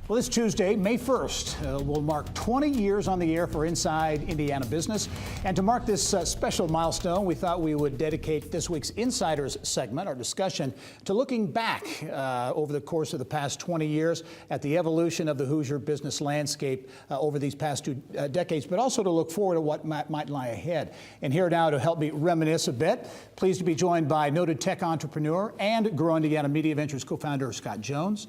Well, this Tuesday, May 1st, will mark 20 years on the air for Inside Indiana Business. And to mark this special milestone, we thought we would dedicate this week's Insiders segment, our discussion, to looking back over the course of the past 20 years at the evolution of the Hoosier business landscape over these past two decades, but also to look forward to what might lie ahead. And here now to help me reminisce a bit, pleased to be joined by noted tech entrepreneur and Grow Indiana Media Ventures co-founder Scott Jones,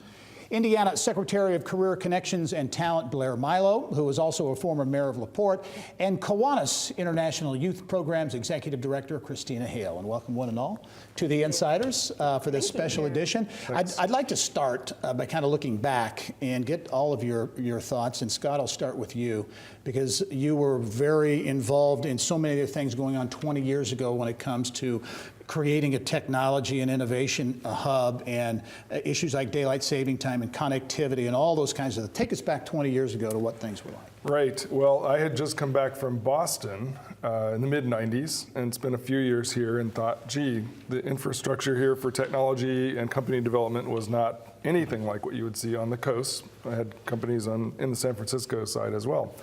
Indiana Secretary of Career Connections and Talent Blair Milo, who is also a former mayor of LaPorte, and Kiwanis International Youth Programs Executive Director Christina Hale. And welcome one and all to the Insiders for this special edition. I'd like to start by kind of looking back and get all of your thoughts. And Scott, I'll start with you because you were very involved in so many of the things going on 20 years ago when it comes to creating a technology and innovation hub and issues like daylight saving time and connectivity and all those kinds of things. Take us back 20 years ago to what things were like. Right. Well, I had just come back from Boston in the mid-90s and spent a few years here and thought, gee, the infrastructure here for technology and company development was not anything like what you would see on the coast. I had companies in the San Francisco side as well.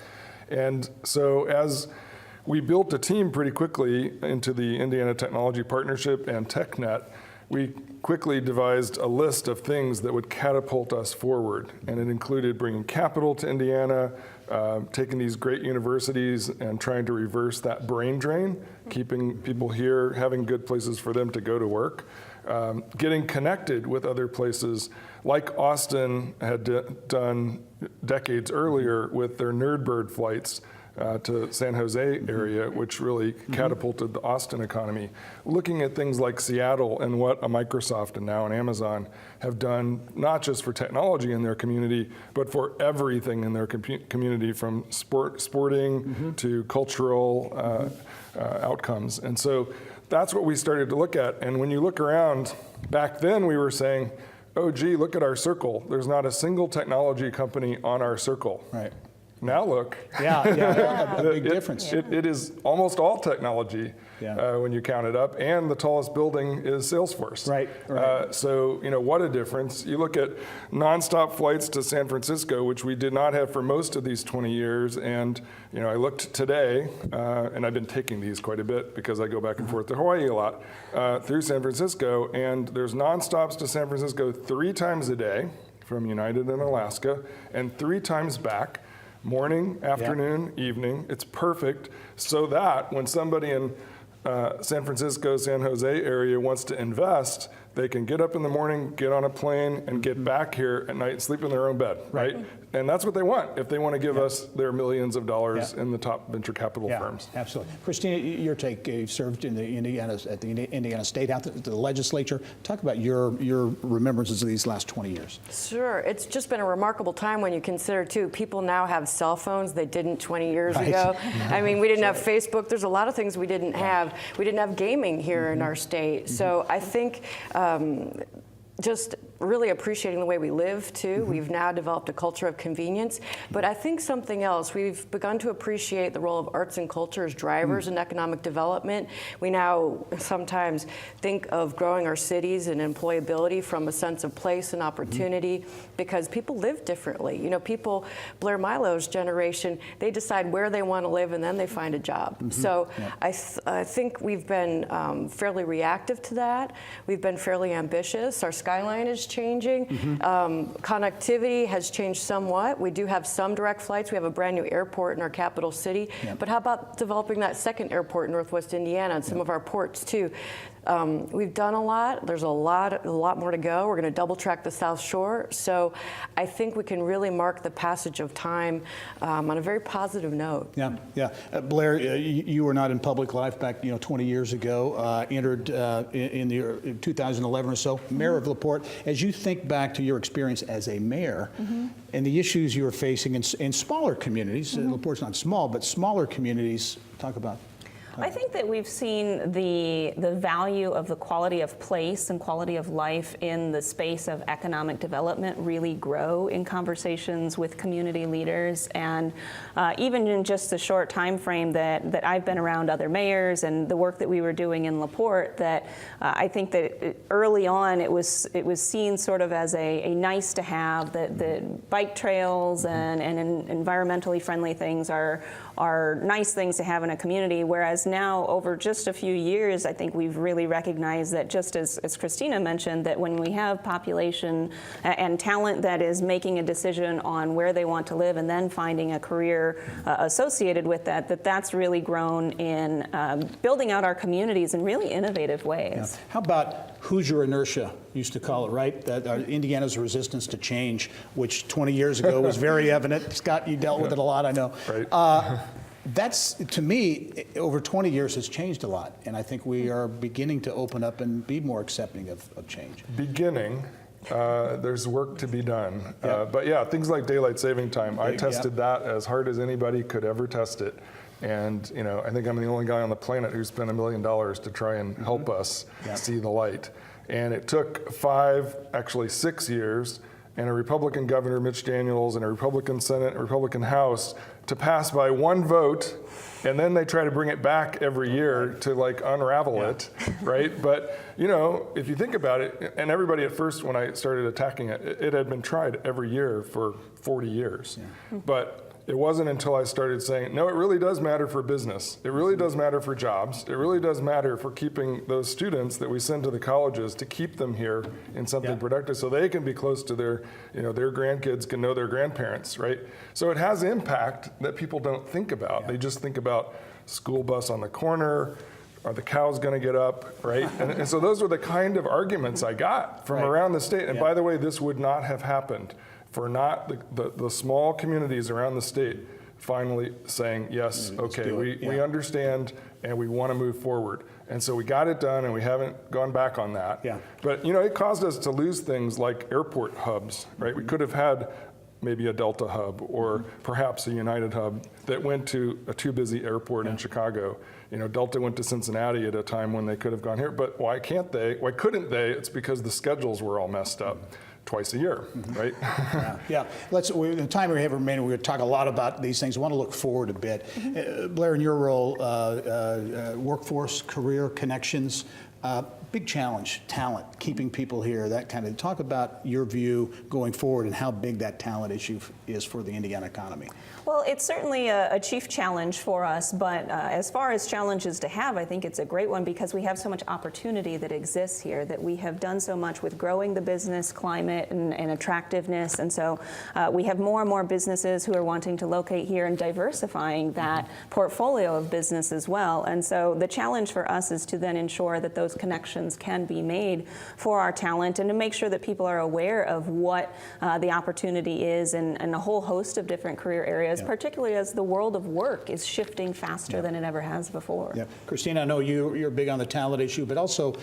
And so as we built a team pretty quickly into the Indiana Technology Partnership and TechNet. We quickly devised a list of things that would catapult us forward. And it included bringing capital to Indiana, taking these great universities and trying to reverse that brain drain, keeping people here, having good places for them to go to work, getting connected with other places like Austin had done decades earlier with their Nerdbird flights to San Jose area, which really catapulted the Austin economy. Looking at things like Seattle and what a Microsoft and now an Amazon have done, not just for technology in their community, but for everything in their community, from sporting to cultural outcomes. And so that's what we started to look at. And when you look around, back then we were saying, oh gee, look at our circle. There's not a single technology company on our circle. Right. Now look. Yeah, a big difference. It is almost all technology when you count it up, and the tallest building is Salesforce. Right. So, what a difference. You look at nonstop flights to San Francisco, which we did not have for most of these 20 years, and I looked today, and I've been taking these quite a bit because I go back and forth to Hawaii a lot, through San Francisco, and there's nonstops to San Francisco 3 times a day from United and Alaska, and 3 times back. Morning, afternoon, evening. It's perfect so that when somebody in San Francisco, San Jose area wants to invest, they can get up in the morning, get on a plane, and get back here at night and sleep in their own bed, right? And that's what they want if they want to give us their millions of dollars in the top venture capital firms. Absolutely. Christina, your take, you served in the at the Indiana State House, the legislature. Talk about your remembrances of these last 20 years. Sure. It's just been a remarkable time when you consider, too, people now have cell phones they didn't 20 years ago. I mean, we didn't have Facebook. There's a lot of things we didn't have. We didn't have gaming here in our state. So I think just really appreciating the way we live, too. We've now developed a culture of convenience. But I think something else, we've begun to appreciate the role of arts and culture as drivers in economic development. We now sometimes think of growing our cities and employability from a sense of place and opportunity because people live differently. People, Blair Milo's generation, they decide where they want to live and then they find a job. So I think we've been fairly reactive to that. We've been fairly ambitious. Our skyline is changing. Connectivity has changed somewhat. We do have some direct flights. We have a brand new airport in our capital city. But how about developing that second airport in Northwest Indiana and some of our ports too? We've done a lot. There's a lot more to go. We're going to double track the South Shore. So I think we can really mark the passage of time on a very positive note. Blair, you were not in public life back 20 years ago, entered in the 2011 or so, mayor of LaPorte. As you think back to your experience as a mayor and the issues you were facing in smaller communities, LaPorte's not small, but smaller communities, talk about. I think that we've seen the value of the quality of place and quality of life in the space of economic development really grow in conversations with community leaders. And even in just the short time frame that I've been around other mayors and the work that we were doing in LaPorte, that I think that early on it was seen sort of as a nice to have, that the bike trails and environmentally friendly things are nice things to have in a community, whereas now over just a few years I think we've really recognized that, just as Christina mentioned, that when we have population and talent that is making a decision on where they want to live and then finding a career associated with that, that's really grown in building out our communities in really innovative ways. Yeah. How about Hoosier inertia, used to call it, right? That Indiana's resistance to change, which 20 years ago was very evident. Scott, you dealt with it a lot, I know. Right. That's, to me, over 20 years has changed a lot, and I think we are beginning to open up and be more accepting of change. Beginning. There's work to be done. But yeah, things like daylight saving time, I tested that as hard as anybody could ever test it. And I think I'm the only guy on the planet who spent $1 million to try and help us see the light. And it took 5, actually 6 years, and a Republican governor, Mitch Daniels, and a Republican Senate, a Republican House, to pass by one vote, and then they try to bring it back every year to like unravel it, right? But if you think about it, and everybody at first when I started attacking it, it had been tried every year for 40 years. But it wasn't until I started saying, no, it really does matter for business. It really does matter for jobs. It really does matter for keeping those students that we send to the colleges, to keep them here in something productive so they can be close to their grandkids, can know their grandparents, right? So it has impact that people don't think about. They just think about school bus on the corner, are the cows going to get up, right? And so those were the kind of arguments I got from around the state. And by the way, this would not have happened for not the small communities around the state finally saying, yes, okay, we understand and we want to move forward. And so we got it done and we haven't gone back on that. But it caused us to lose things like airport hubs, right? We could have had maybe a Delta hub or perhaps a United hub that went to a too busy airport in Chicago. Delta went to Cincinnati at a time when they could have gone here, but why couldn't they? It's because the schedules were all messed up. Twice a year, right? The time we have remaining, we're going to talk a lot about these things. I want to look forward a bit. Blair, in your role, workforce, career, connections, big challenge, talent, keeping people here, that kind of. Talk about your view going forward and how big that talent issue is for the Indiana economy. Well, it's certainly a chief challenge for us, but as far as challenges to have, I think it's a great one because we have so much opportunity that exists here, that we have done so much with growing the business climate and attractiveness, and so we have more and more businesses who are wanting to locate here and diversifying that portfolio of business as well. And so the challenge for us is to then ensure that those connections can be made for our talent and to make sure that people are aware of what the opportunity is and a whole host of different career areas, particularly as the world of work is shifting faster than it ever has before. Christina, I know you're big on the talent issue, but also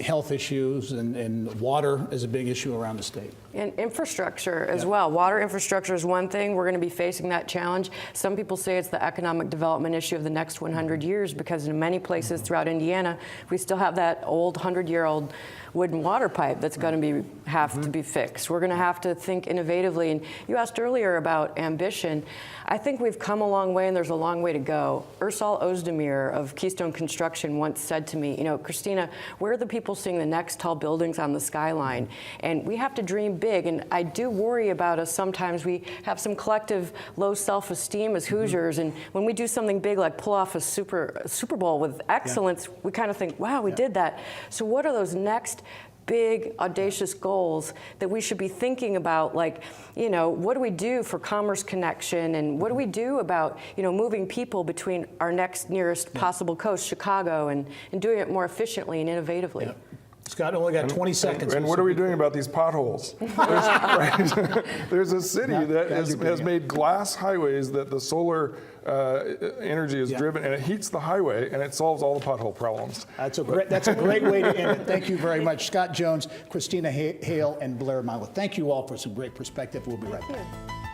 health issues and water is a big issue around the state. And infrastructure as well. Water infrastructure is one thing. We're going to be facing that challenge. Some people say it's the economic development issue of the next 100 years because in many places throughout Indiana, we still have that old 100-year-old wooden water pipe that's going to have to be fixed. We're going to have to think innovatively. And you asked earlier about ambition. I think we've come a long way and there's a long way to go. Ursal Ozdemir of Keystone Construction once said to me, Christina, where are the people seeing the next tall buildings on the skyline? And we have to dream big. And I do worry about us sometimes. We have some collective low self-esteem as Hoosiers. And when we do something big like pull off a Super Bowl with excellence, we kind of think, wow, we did that. So what are those next big, audacious goals that we should be thinking about, like, what do we do for commerce connection, and what do we do about, moving people between our next nearest possible coast, Chicago, and doing it more efficiently and innovatively. Scott, only got 20 seconds. And what are we doing about these potholes? There's a city that has made glass highways that the solar energy is driven, and it heats the highway, and it solves all the pothole problems. That's a great way to end it. Thank you very much. Scott Jones, Christina Hale, and Blair Milo. Thank you all for some great perspective. We'll be right back.